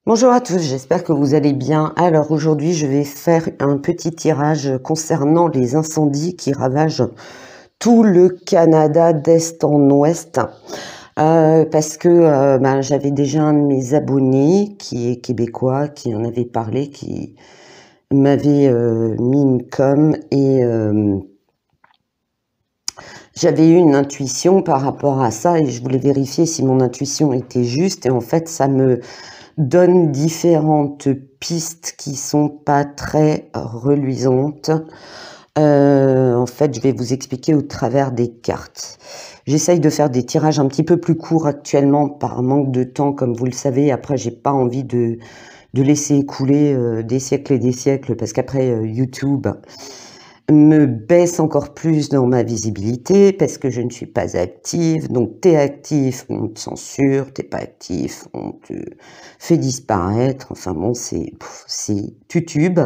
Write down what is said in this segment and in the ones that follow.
Bonjour à tous, j'espère que vous allez bien. Alors aujourd'hui, je vais faire un petit tirage concernant les incendies qui ravagent tout le Canada d'est en ouest. Parce que j'avais déjà un de mes abonnés qui est québécois, qui en avait parlé, qui m'avait mis une com et j'avais eu une intuition par rapport à ça et je voulais vérifier si mon intuition était juste et en fait ça me donne différentes pistes qui sont pas très reluisantes. En fait, je vais vous expliquer au travers des cartes. J'essaye de faire des tirages un petit peu plus courts actuellement par manque de temps, comme vous le savez. Après, j'ai pas envie de laisser écouler des siècles et des siècles, parce qu'après, YouTube me baisse encore plus dans ma visibilité parce que je ne suis pas active. Donc t'es actif, on te censure, t'es pas actif, on te fait disparaître. Enfin bon, c'est YouTube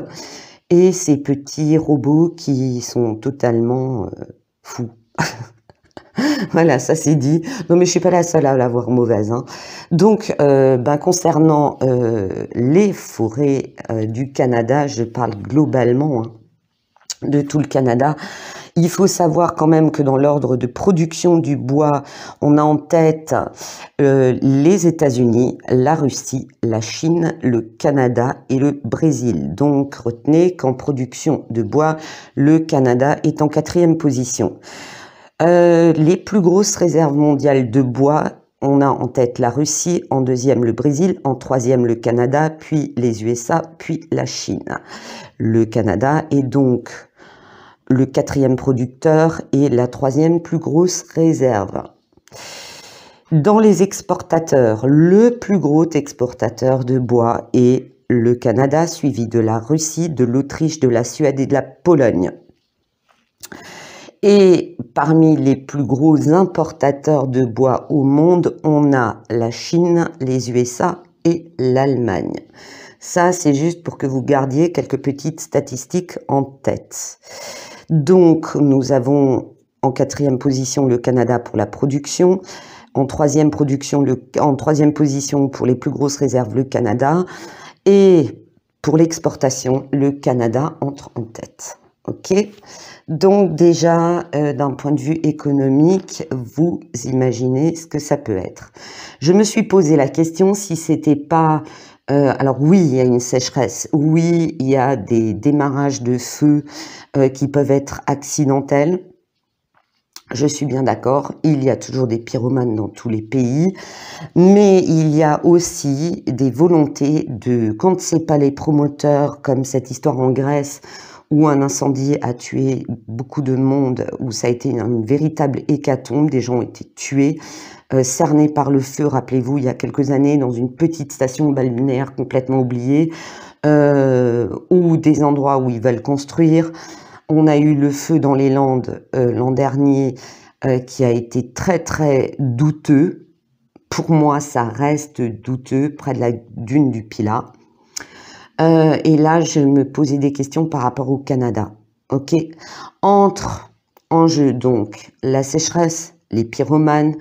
et ces petits robots qui sont totalement fous. Voilà, ça c'est dit. Non mais je suis pas la seule à l'avoir mauvaise, hein. Donc concernant les forêts du Canada, je parle globalement, hein, de tout le Canada. Il faut savoir quand même que dans l'ordre de production du bois, on a en tête les États-Unis, la Russie, la Chine, le Canada et le Brésil. Donc retenez qu'en production de bois, le Canada est en 4e position. Les plus grosses réserves mondiales de bois, on a en tête la Russie, en 2e le Brésil, en 3e le Canada, puis les USA, puis la Chine. Le Canada est donc le 4e producteur et la 3e plus grosse réserve. Dans les exportateurs, le plus gros exportateur de bois est le Canada, suivi de la Russie, de l'Autriche, de la Suède et de la Pologne. Et parmi les plus gros importateurs de bois au monde, on a la Chine, les USA et l'Allemagne. Ça, c'est juste pour que vous gardiez quelques petites statistiques en tête. Donc, nous avons en 4e position le Canada pour la production, en 3e position pour les plus grosses réserves le Canada, et pour l'exportation, le Canada entre en tête. Ok ? Donc déjà, d'un point de vue économique, vous imaginez ce que ça peut être. Je me suis posé la question si c'était pas... alors oui, il y a une sécheresse, oui, il y a des démarrages de feu qui peuvent être accidentels. Je suis bien d'accord, il y a toujours des pyromanes dans tous les pays, mais il y a aussi des volontés de, quand c'est pas les promoteurs, comme cette histoire en Grèce, où un incendie a tué beaucoup de monde, où ça a été une véritable hécatombe, des gens ont été tués, cernés par le feu, rappelez-vous, il y a quelques années, dans une petite station balnéaire complètement oubliée, ou des endroits où ils veulent construire. On a eu le feu dans les Landes l'an dernier, qui a été très très douteux. Pour moi, ça reste douteux, près de la dune du Pilat. Et là, je me posais des questions par rapport au Canada. Ok, entre en jeu donc la sécheresse, les pyromanes,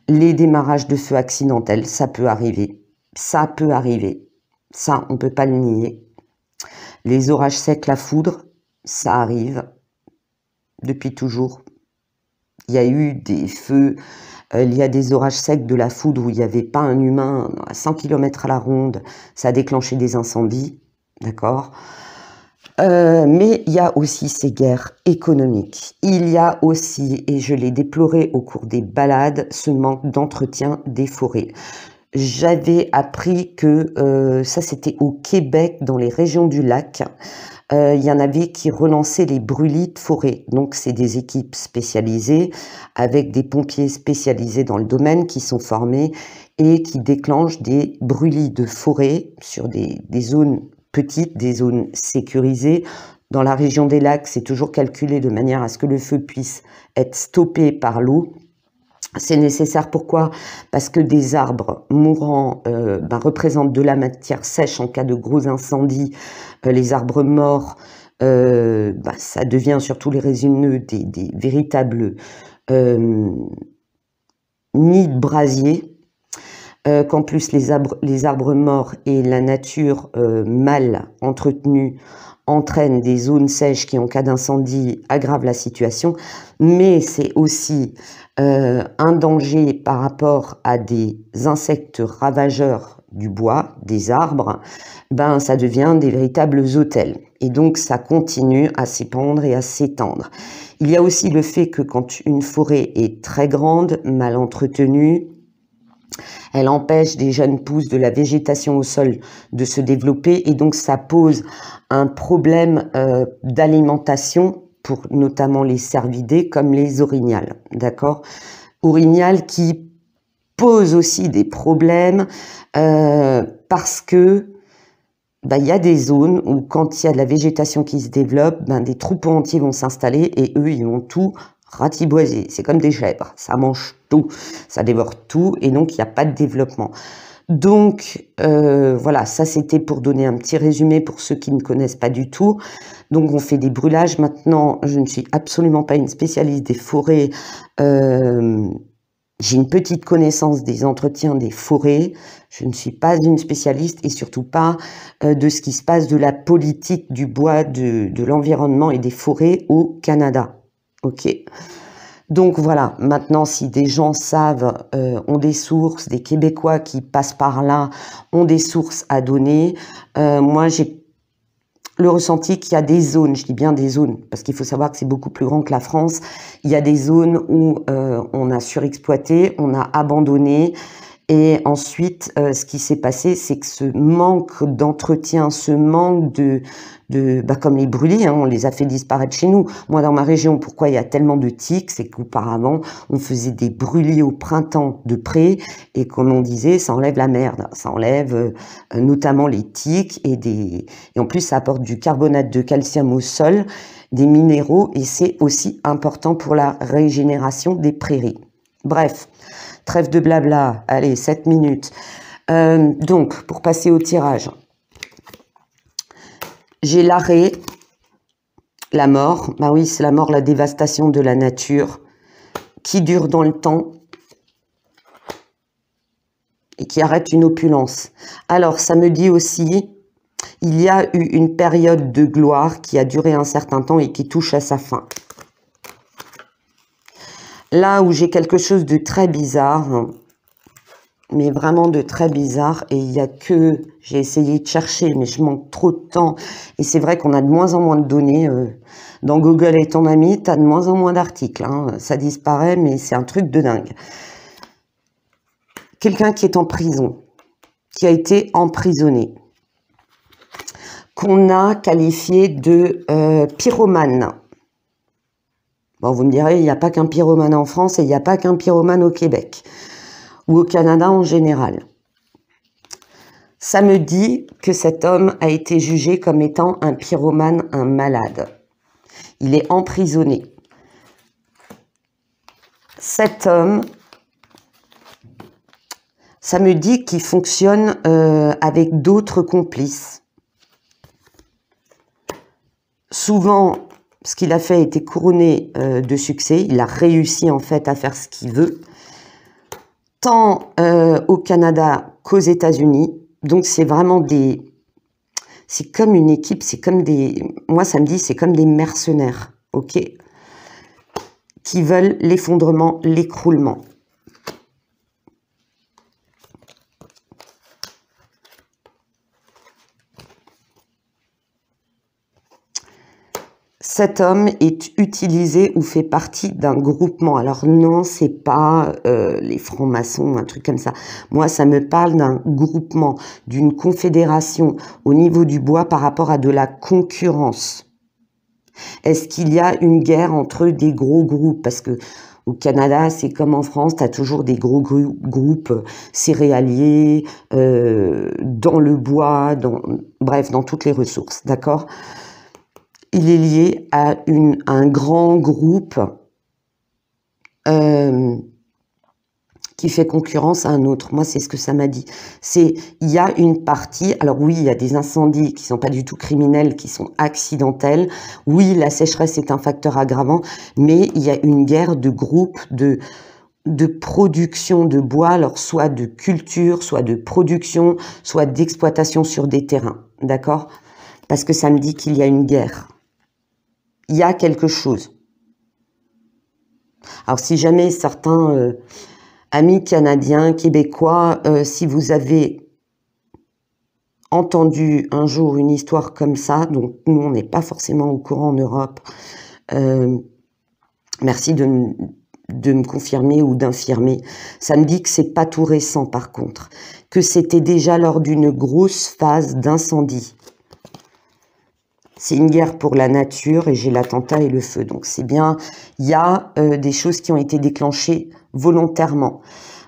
les démarrages de feu accidentels, ça peut arriver. Ça peut arriver. Ça, on peut pas le nier. Les orages secs, la foudre, ça arrive depuis toujours. Il y a eu des feux, il y a des orages secs, de la foudre où il n'y avait pas un humain à 100 km à la ronde, ça a déclenché des incendies, d'accord ? Mais il y a aussi ces guerres économiques. Il y a aussi, et je l'ai déploré au cours des balades, ce manque d'entretien des forêts. J'avais appris que ça c'était au Québec, dans les régions du lac. Il y en avait qui relançaient les brûlis de forêt. Donc c'est des équipes spécialisées avec des pompiers spécialisés dans le domaine qui sont formés et qui déclenchent des brûlis de forêt sur des zones petites, des zones sécurisées. Dans la région des lacs, c'est toujours calculé de manière à ce que le feu puisse être stoppé par l'eau. C'est nécessaire, pourquoi? Parce que des arbres mourants représentent de la matière sèche en cas de gros incendies. Les arbres morts, ça devient surtout les résineux des véritables nids de brasier. qu'en plus les arbres morts et la nature mal entretenue entraînent des zones sèches qui, en cas d'incendie, aggravent la situation, mais c'est aussi un danger par rapport à des insectes ravageurs du bois, des arbres, ben ça devient des véritables hôtels. Et donc ça continue à s'épandre et à s'étendre. Il y a aussi le fait que quand une forêt est très grande, mal entretenue, elle empêche des jeunes pousses de la végétation au sol de se développer et donc ça pose un problème d'alimentation pour notamment les cervidés comme les orignales, d'accord? Orignales qui posent aussi des problèmes parce que il y a des zones où quand il y a de la végétation qui se développe, des troupeaux entiers vont s'installer et eux, ils vont tout ratiboiser. C'est comme des chèvres, ça mange tout, ça dévore tout et donc il n'y a pas de développement. Donc voilà, ça c'était pour donner un petit résumé pour ceux qui ne connaissent pas du tout. Donc on fait des brûlages. Maintenant, je ne suis absolument pas une spécialiste des forêts. J'ai une petite connaissance des entretiens des forêts. Je ne suis pas une spécialiste et surtout pas de ce qui se passe de la politique du bois, de l'environnement et des forêts au Canada. Ok. Donc voilà, maintenant si des gens savent, ont des sources, des Québécois qui passent par là, ont des sources à donner, moi j'ai le ressenti qu'il y a des zones, je dis bien des zones, parce qu'il faut savoir que c'est beaucoup plus grand que la France, il y a des zones où on a surexploité, on a abandonné, et ensuite ce qui s'est passé, c'est que ce manque d'entretien, ce manque comme les brûlis, on les a fait disparaître chez nous. Moi, dans ma région, pourquoi il y a tellement de tiques, c'est qu'auparavant, on faisait des brûlis au printemps de près, et comme on disait, ça enlève la merde, ça enlève notamment les tiques, et en plus, ça apporte du carbonate de calcium au sol, des minéraux, et c'est aussi important pour la régénération des prairies. Bref, trêve de blabla, allez, 7 minutes. Donc, pour passer au tirage, j'ai l'arrêt, la mort, bah oui, c'est la mort, la dévastation de la nature, qui dure dans le temps et qui arrête une opulence. Alors, ça me dit aussi, il y a eu une période de gloire qui a duré un certain temps et qui touche à sa fin. Là où j'ai quelque chose de très bizarre, mais vraiment de très bizarre, et il y a que, j'ai essayé de chercher, mais je manque trop de temps, et c'est vrai qu'on a de moins en moins de données, dans Google est ton ami, tu as de moins en moins d'articles, hein, ça disparaît, mais c'est un truc de dingue. Quelqu'un qui est en prison, qui a été emprisonné, qu'on a qualifié de pyromane. Bon, vous me direz, il n'y a pas qu'un pyromane en France et il n'y a pas qu'un pyromane au Québec ou au Canada en général. Ça me dit que cet homme a été jugé comme étant un pyromane, un malade. Il est emprisonné. Cet homme, ça me dit qu'il fonctionne avec d'autres complices. Souvent, ce qu'il a fait a été couronné de succès. Il a réussi en fait à faire ce qu'il veut, tant au Canada qu'aux États-Unis. Donc c'est vraiment des... C'est comme une équipe, c'est comme des... Moi ça me dit c'est comme des mercenaires, ok, qui veulent l'effondrement, l'écroulement. Cet homme est utilisé ou fait partie d'un groupement. Alors non, c'est pas les francs-maçons, un truc comme ça. Moi, ça me parle d'un groupement, d'une confédération au niveau du bois par rapport à de la concurrence. Est-ce qu'il y a une guerre entre des gros groupes? Parce que au Canada, c'est comme en France, tu as toujours des gros groupes céréaliers, dans le bois, bref, dans toutes les ressources, d'accord ? Il est lié à un grand groupe qui fait concurrence à un autre. Moi, c'est ce que ça m'a dit. Il y a une partie, alors oui, il y a des incendies qui sont pas du tout criminels, qui sont accidentels. Oui, la sécheresse est un facteur aggravant, mais il y a une guerre de groupes, de production de bois, alors soit de culture, soit de production, soit d'exploitation sur des terrains, d'accord? Parce que ça me dit qu'il y a une guerre. Il y a quelque chose. Alors si jamais certains amis canadiens, québécois, si vous avez entendu un jour une histoire comme ça, donc nous on n'est pas forcément au courant en Europe, merci de me confirmer ou d'infirmer. Ça me dit que c'est pas tout récent par contre, que c'était déjà lors d'une grosse phase d'incendie. C'est une guerre pour la nature et j'ai l'attentat et le feu. Donc c'est bien, il y a des choses qui ont été déclenchées volontairement.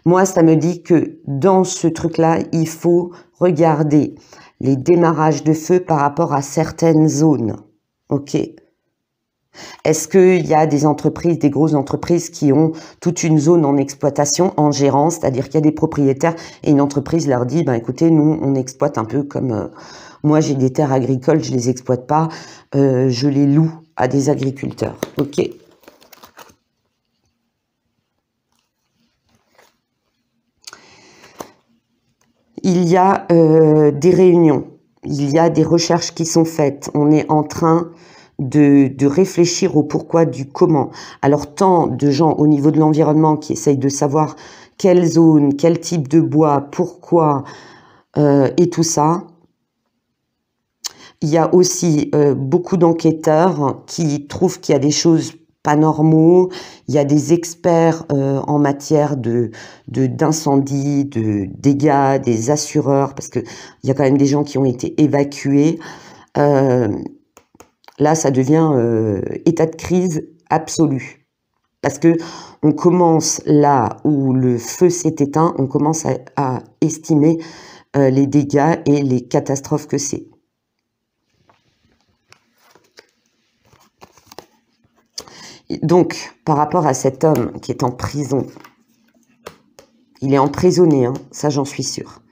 Moi, ça me dit que dans ce truc-là, il faut regarder les démarrages de feu par rapport à certaines zones. Ok ? Est-ce qu'il y a des entreprises, des grosses entreprises qui ont toute une zone en exploitation, en gérance, c'est-à-dire qu'il y a des propriétaires et une entreprise leur dit, ben écoutez, nous on exploite un peu comme moi j'ai des terres agricoles, je les exploite pas, je les loue à des agriculteurs. Ok. Il y a des réunions, il y a des recherches qui sont faites, on est en train de réfléchir au pourquoi du comment. Alors tant de gens au niveau de l'environnement qui essayent de savoir quelle zone, quel type de bois, pourquoi et tout ça. Il y a aussi beaucoup d'enquêteurs qui trouvent qu'il y a des choses pas normaux. Il y a des experts en matière d'incendie, de dégâts, des assureurs, parce que il y a quand même des gens qui ont été évacués. Là, ça devient état de crise absolu. Parce que on commence là où le feu s'est éteint, on commence à estimer les dégâts et les catastrophes que c'est. Donc, par rapport à cet homme qui est en prison, il est emprisonné, hein, ça j'en suis sûre.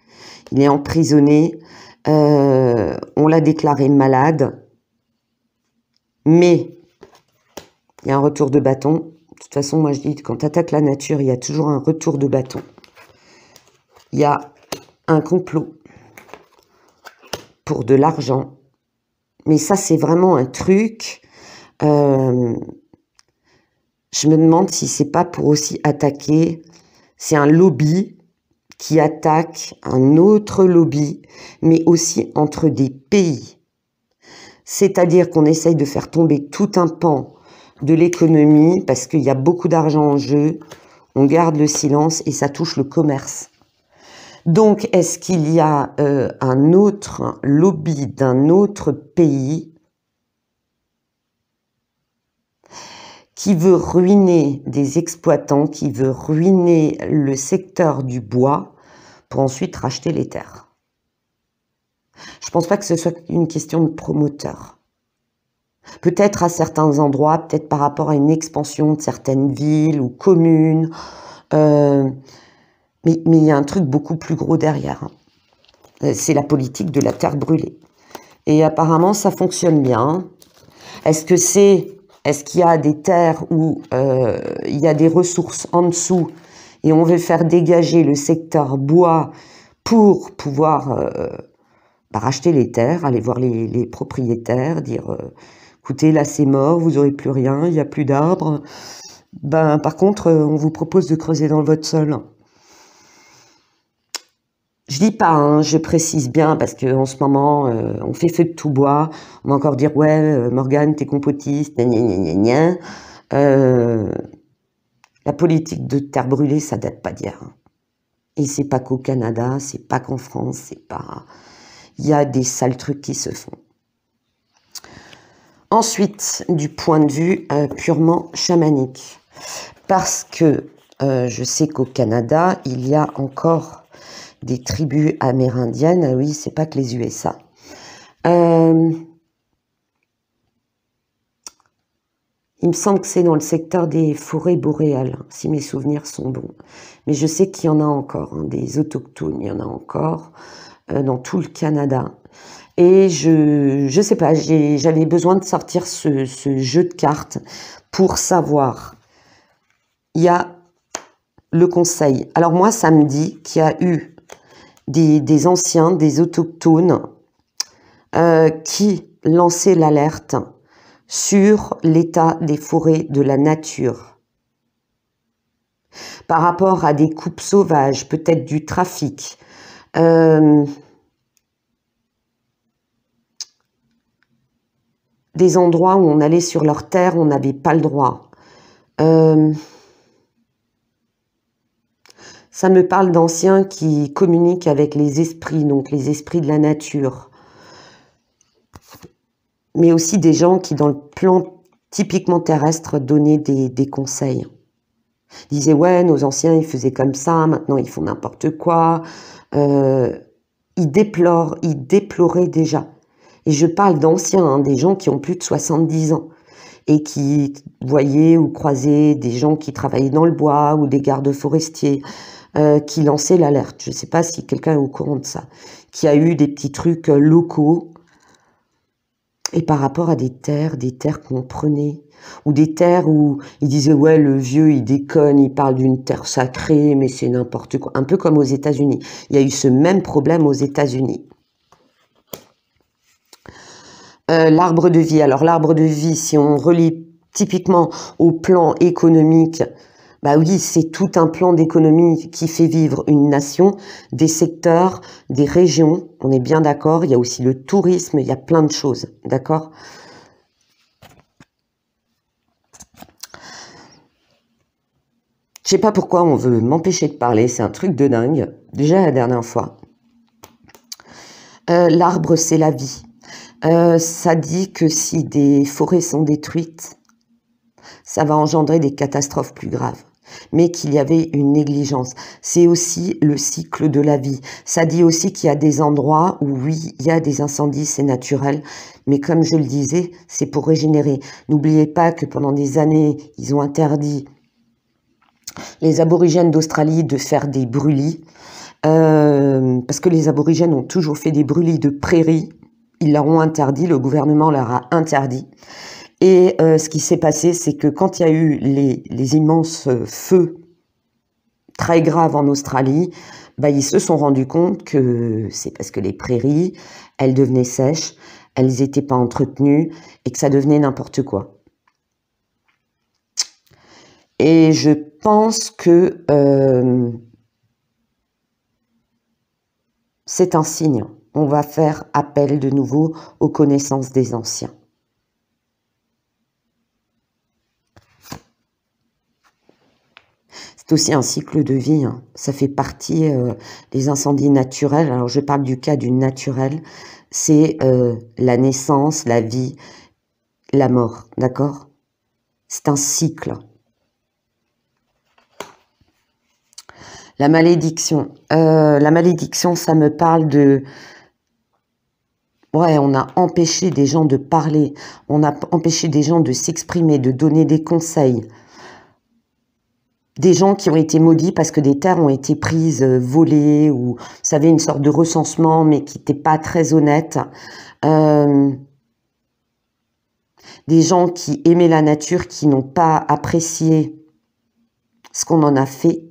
Il est emprisonné, on l'a déclaré malade, mais il y a un retour de bâton. De toute façon, moi je dis, quand tu attaques la nature, il y a toujours un retour de bâton. Il y a un complot pour de l'argent. Mais ça, c'est vraiment un truc... je me demande si c'est pas pour aussi attaquer... C'est un lobby qui attaque un autre lobby, mais aussi entre des pays. C'est-à-dire qu'on essaye de faire tomber tout un pan de l'économie parce qu'il y a beaucoup d'argent en jeu, on garde le silence et ça touche le commerce. Donc, est-ce qu'il y a un autre lobby d'un autre pays qui veut ruiner des exploitants, qui veut ruiner le secteur du bois pour ensuite racheter les terres? Je pense pas que ce soit une question de promoteur. Peut-être à certains endroits, peut-être par rapport à une expansion de certaines villes ou communes, mais il y a un truc beaucoup plus gros derrière. C'est la politique de la terre brûlée. Et apparemment, ça fonctionne bien. Est-ce qu'il y a des terres où il y a des ressources en dessous et on veut faire dégager le secteur bois pour pouvoir racheter les terres, aller voir les propriétaires, dire écoutez, là c'est mort, vous n'aurez plus rien, il n'y a plus d'arbres. Ben, par contre, on vous propose de creuser dans votre sol. Je dis pas, hein, je précise bien, parce qu'en ce moment, on fait feu de tout bois. On va encore dire, ouais, Morgane, t'es compotiste, gna gna gna gna gna. La politique de terre brûlée, ça date pas d'hier. Et c'est pas qu'au Canada, c'est pas qu'en France, c'est pas... Il y a des sales trucs qui se font. Ensuite, du point de vue purement chamanique, parce que je sais qu'au Canada, il y a encore des tribus amérindiennes. Oui, c'est pas que les USA. Il me semble que c'est dans le secteur des forêts boréales, si mes souvenirs sont bons. Mais je sais qu'il y en a encore, hein, des autochtones, il y en a encore dans tout le Canada. Et je sais pas, j'avais besoin de sortir ce jeu de cartes pour savoir. Il y a le conseil. Alors moi, ça me dit qu'il y a eu des anciens, des autochtones qui lançaient l'alerte sur l'état des forêts, de la nature, par rapport à des coupes sauvages, peut-être du trafic, des endroits où on allait sur leur terre, on n'avait pas le droit. Ça me parle d'anciens qui communiquent avec les esprits, donc les esprits de la nature. Mais aussi des gens qui, dans le plan typiquement terrestre, donnaient des conseils. Ils disaient, ouais, nos anciens, ils faisaient comme ça, maintenant ils font n'importe quoi. Ils déploraient déjà. Et je parle d'anciens, hein, des gens qui ont plus de 70 ans et qui voyaient ou croisaient des gens qui travaillaient dans le bois ou des gardes forestiers qui lançaient l'alerte. Je ne sais pas si quelqu'un est au courant de ça. Qui a eu des petits trucs locaux et par rapport à des terres qu'on prenait, ou des terres où ils disaient, ouais, le vieux, il déconne, il parle d'une terre sacrée, mais c'est n'importe quoi. Un peu comme aux États-Unis. Il y a eu ce même problème aux États-Unis. L'arbre de vie. Alors, l'arbre de vie, si on relie typiquement au plan économique, bah oui, c'est tout un plan d'économie qui fait vivre une nation, des secteurs, des régions, on est bien d'accord. Il y a aussi le tourisme, il y a plein de choses, d'accord? Je sais pas pourquoi on veut m'empêcher de parler, c'est un truc de dingue. Déjà la dernière fois. L'arbre, c'est la vie. Ça dit que si des forêts sont détruites, ça va engendrer des catastrophes plus graves, mais qu'il y avait une négligence. C'est aussi le cycle de la vie. Ça dit aussi qu'il y a des endroits où, oui, il y a des incendies, c'est naturel, mais comme je le disais, c'est pour régénérer. N'oubliez pas que pendant des années, ils ont interdit les aborigènes d'Australie de faire des brûlis, parce que les aborigènes ont toujours fait des brûlis de prairies. Ils leur ont interdit, le gouvernement leur a interdit. Et ce qui s'est passé, c'est que quand il y a eu les immenses feux très graves en Australie, bah, ils se sont rendus compte que c'est parce que les prairies, elles devenaient sèches, elles n'étaient pas entretenues et que ça devenait n'importe quoi. Et je pense que c'est un signe. On va faire appel de nouveau aux connaissances des anciens. C'est aussi un cycle de vie, hein. Ça fait partie des incendies naturels. Alors je parle du cas du naturel, c'est la naissance, la vie, la mort, d'accord? C'est un cycle. La malédiction. La malédiction, ça me parle de... Ouais, on a empêché des gens de parler, on a empêché des gens de s'exprimer, de donner des conseils. Des gens qui ont été maudits parce que des terres ont été prises, volées, ou, vous savez, une sorte de recensement, mais qui n'était pas très honnête. Des gens qui aimaient la nature, qui n'ont pas apprécié ce qu'on en a fait.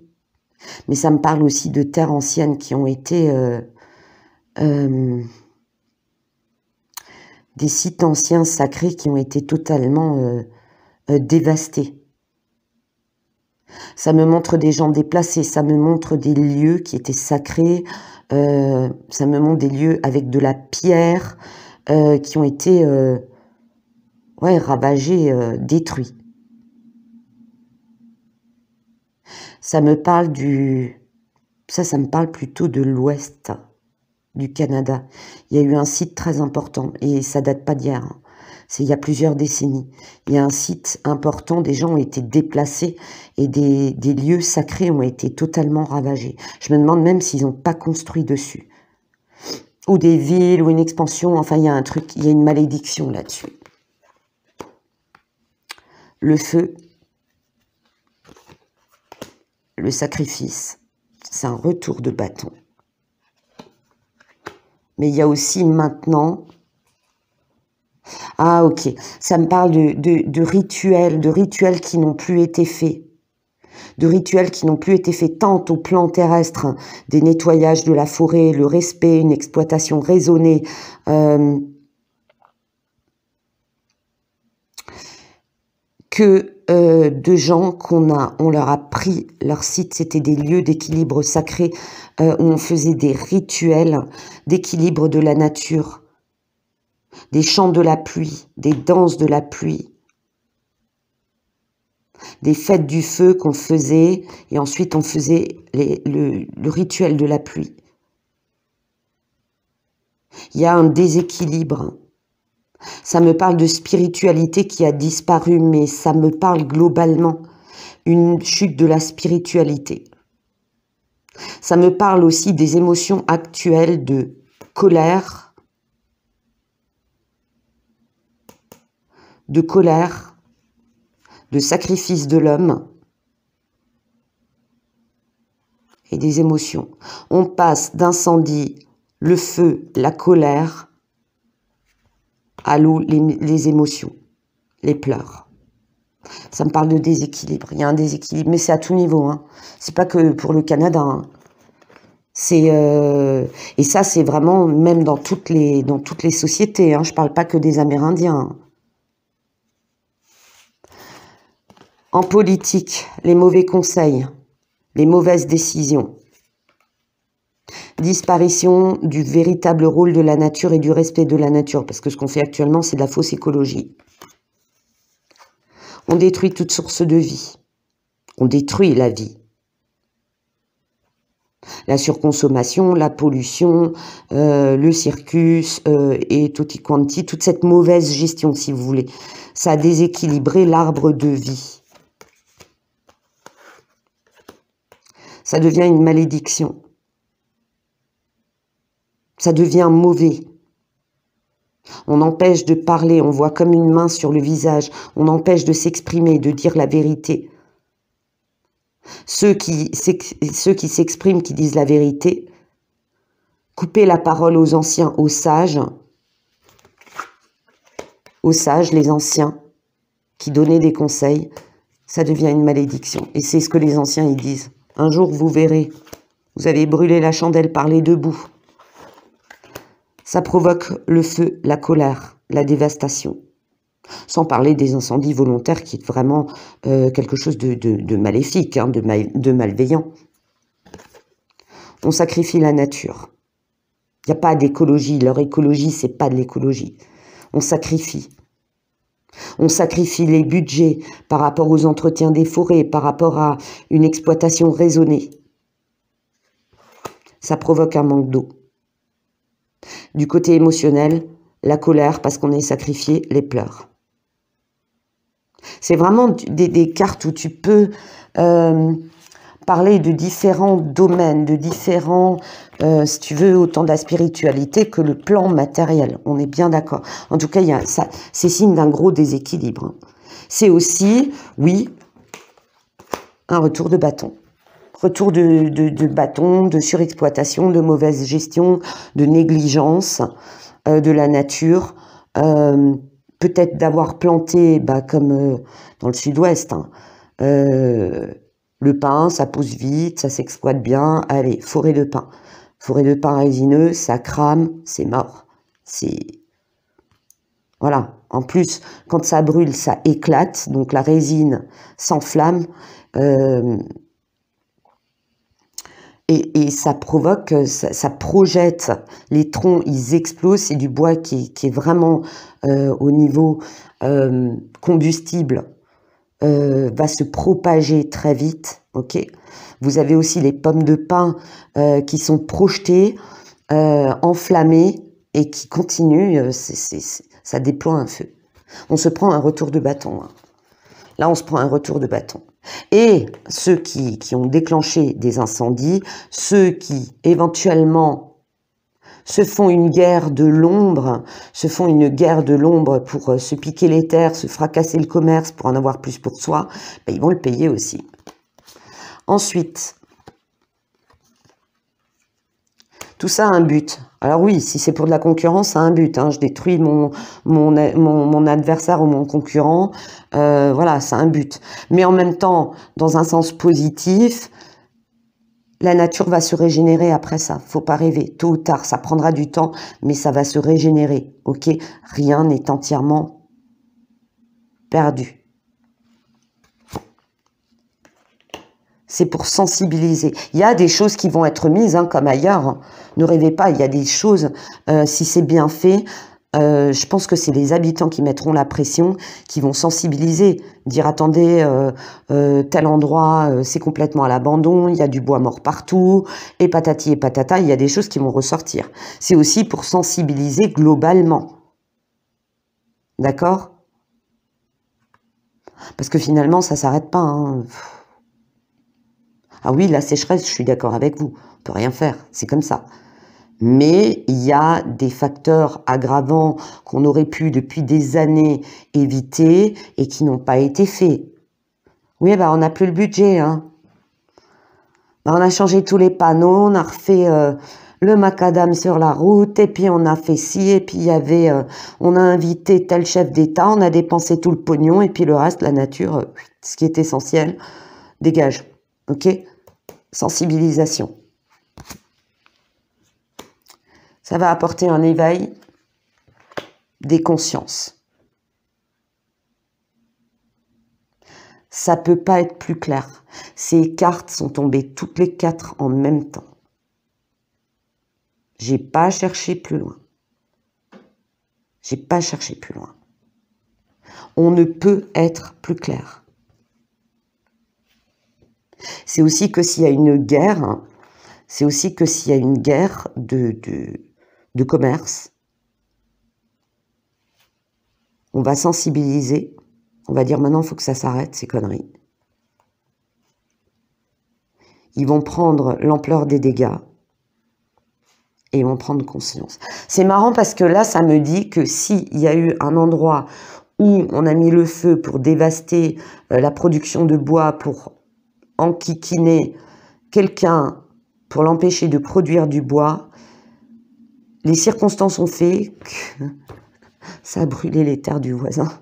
Mais ça me parle aussi de terres anciennes qui ont été... des sites anciens sacrés qui ont été totalement dévastés. Ça me montre des gens déplacés, ça me montre des lieux qui étaient sacrés, ça me montre des lieux avec de la pierre qui ont été ravagés, détruits. Ça me parle ça me parle plutôt de l'ouest du Canada. Il y a eu un site très important et ça date pas d'hier. Hein. C'est il y a plusieurs décennies. Il y a un site important, des gens ont été déplacés et des lieux sacrés ont été totalement ravagés. Je me demande même s'ils n'ont pas construit dessus. Ou des villes, ou une expansion, enfin il y a un truc, il y a une malédiction là-dessus. Le feu, le sacrifice, c'est un retour de bâton. Mais il y a aussi maintenant... Ah ok, ça me parle de rituels qui n'ont plus été faits. de rituels qui n'ont plus été faits tant au plan terrestre, des nettoyages de la forêt, le respect, une exploitation raisonnée, que de gens on leur a pris leur site, c'était des lieux d'équilibre sacré, où on faisait des rituels d'équilibre de la nature, des chants de la pluie, des danses de la pluie, des fêtes du feu qu'on faisait, et ensuite on faisait le rituel de la pluie. Il y a un déséquilibre. Ça me parle de spiritualité qui a disparu, mais ça me parle globalement une chute de la spiritualité. Ça me parle aussi des émotions actuelles de colère, de sacrifice de l'homme et des émotions. On passe d'incendie, le feu, la colère, à l'eau, les émotions, les pleurs. Ça me parle de déséquilibre. Il y a un déséquilibre, mais c'est à tout niveau. Hein. C'est pas que pour le Canada. Hein. Et ça, c'est vraiment même dans toutes les sociétés. Hein. Je parle pas que des Amérindiens. Hein. En politique, les mauvais conseils, les mauvaises décisions. Disparition du véritable rôle de la nature et du respect de la nature, parce que ce qu'on fait actuellement, c'est de la fausse écologie. On détruit toute source de vie. On détruit la vie. La surconsommation, la pollution, le circus et tutti quanti, toute cette mauvaise gestion, si vous voulez, ça a déséquilibré l'arbre de vie. Ça devient une malédiction. Ça devient mauvais. On empêche de parler, on voit comme une main sur le visage, on empêche de s'exprimer, de dire la vérité. Ceux qui s'expriment, qui disent la vérité, couper la parole aux anciens, aux sages, les anciens, qui donnaient des conseils, ça devient une malédiction. Et c'est ce que les anciens ils disent. Un jour, vous verrez, vous avez brûlé la chandelle par les deux bouts. Ça provoque le feu, la colère, la dévastation. Sans parler des incendies volontaires qui est vraiment quelque chose de maléfique, hein, de malveillant. On sacrifie la nature. Il n'y a pas d'écologie. Leur écologie, c'est pas de l'écologie. On sacrifie. On sacrifie les budgets par rapport aux entretiens des forêts, par rapport à une exploitation raisonnée. Ça provoque un manque d'eau. Du côté émotionnel, la colère parce qu'on est sacrifié, les pleurs. C'est vraiment des cartes où tu peux parler de différents domaines, de différents, si tu veux, autant de la spiritualité que le plan matériel. On est bien d'accord. En tout cas, c'est signe d'un gros déséquilibre. C'est oui, un retour de bâton. Retour de bâton, de surexploitation, de mauvaise gestion, de négligence de la nature. Peut-être d'avoir planté, comme dans le sud-ouest, hein, le pin, ça pousse vite, ça s'exploite bien. Allez, forêt de pin. Forêt de pin résineux, ça crame, c'est mort. Voilà. En plus, quand ça brûle, ça éclate. Donc la résine s'enflamme. Et ça provoque, ça projette, les troncs, ils explosent, c'est du bois qui est vraiment au niveau combustible, va se propager très vite, ok. Vous avez aussi les pommes de pin qui sont projetées, enflammées et qui continuent, ça déploie un feu. On se prend un retour de bâton, hein. Là, on se prend un retour de bâton. Et ceux qui ont déclenché des incendies, ceux qui éventuellement se font une guerre de l'ombre, pour se piquer les terres, se fracasser le commerce pour en avoir plus pour soi, ils vont le payer aussi. Ensuite, Tout ça a un but. Alors oui, si c'est pour de la concurrence, ça a un but. Hein. Je détruis mon adversaire ou mon concurrent. Voilà, ça a un but. Mais en même temps, dans un sens positif, la nature va se régénérer après ça. Faut pas rêver. Tôt ou tard, ça prendra du temps, mais ça va se régénérer. Ok? Rien n'est entièrement perdu. C'est pour sensibiliser. Il y a des choses qui vont être mises, hein, comme ailleurs. Hein. Ne rêvez pas, il y a des choses, si c'est bien fait, je pense que c'est les habitants qui mettront la pression, qui vont sensibiliser, dire attendez, tel endroit, c'est complètement à l'abandon, il y a du bois mort partout, et patati et patata, il y a des choses qui vont ressortir. C'est aussi pour sensibiliser globalement. D'accord? Parce que finalement, ça s'arrête pas, hein. Ah oui, la sécheresse, je suis d'accord avec vous. On peut rien faire, c'est comme ça. Mais il y a des facteurs aggravants qu'on aurait pu depuis des années éviter et qui n'ont pas été faits. Oui, bah on n'a plus le budget. Hein. Bah, on a changé tous les panneaux, on a refait le macadam sur la route, et puis on a fait ci, et puis il y avait, on a invité tel chef d'État, on a dépensé tout le pognon, et puis le reste, la nature, ce qui est essentiel, dégage. Ok ? Sensibilisation. Ça va apporter un éveil des consciences. Ça peut pas être plus clair. Ces cartes sont tombées toutes les 4 en même temps. J'ai pas cherché plus loin. J'ai pas cherché plus loin. On ne peut être plus clair. C'est aussi que s'il y a une guerre, c'est aussi que s'il y a une guerre de commerce, on va sensibiliser, on va dire maintenant il faut que ça s'arrête ces conneries. Ils vont prendre l'ampleur des dégâts et ils vont prendre conscience. C'est marrant parce que là ça me dit que s'il y a eu un endroit où on a mis le feu pour dévaster la production de bois, pour enquiquiner quelqu'un, pour l'empêcher de produire du bois, les circonstances ont fait que ça a brûlé les terres du voisin.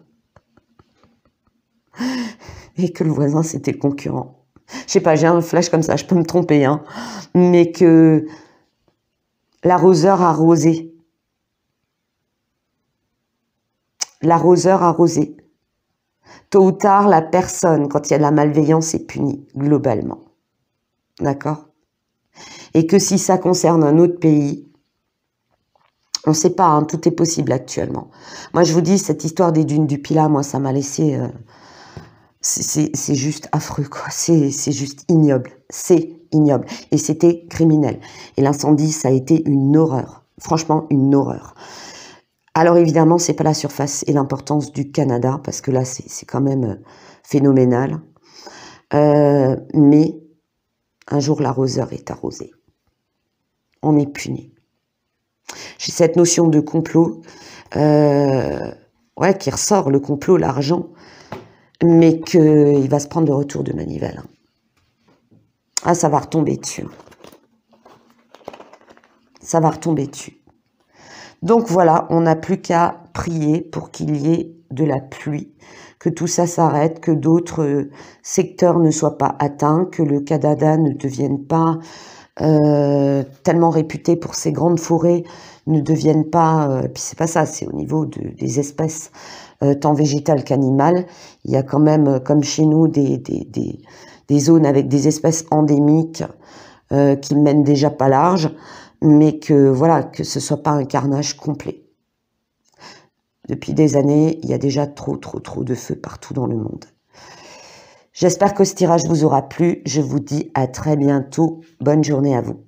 Et que le voisin, c'était le concurrent. Je sais pas, j'ai un flash comme ça, je peux me tromper, hein. Mais que l'arroseur a arrosé. L'arroseur a arrosé. Tôt ou tard, la personne, quand il y a de la malveillance, est punie, globalement. D'accord ? Et que si ça concerne un autre pays, on ne sait pas, hein, tout est possible actuellement. Moi, je vous dis, cette histoire des dunes du Pilat, moi, ça m'a laissé... c'est juste affreux, quoi. C'est juste ignoble. C'est ignoble. Et c'était criminel. Et l'incendie, ça a été une horreur. Franchement, une horreur. Alors, évidemment, c'est pas la surface et l'importance du Canada, parce que là, c'est quand même phénoménal. Mais un jour, l'arroseur est arrosé. On est puni. J'ai cette notion de complot, ouais, qui ressort, le complot, l'argent, mais qu'il va se prendre le retour de manivelle. Ah, ça va retomber dessus. Ça va retomber dessus. Donc voilà, on n'a plus qu'à prier pour qu'il y ait de la pluie, que tout ça s'arrête, que d'autres secteurs ne soient pas atteints, que le Canada ne devienne pas tellement réputé pour ses grandes forêts, ne deviennent pas, puis c'est pas ça, c'est au niveau des espèces, tant végétales qu'animales. Il y a quand même, comme chez nous, des zones avec des espèces endémiques qui mènent déjà pas large, mais que voilà, que ce soit pas un carnage complet. Depuis des années, il y a déjà trop de feux partout dans le monde. J'espère que ce tirage vous aura plu. Je vous dis à très bientôt. Bonne journée à vous.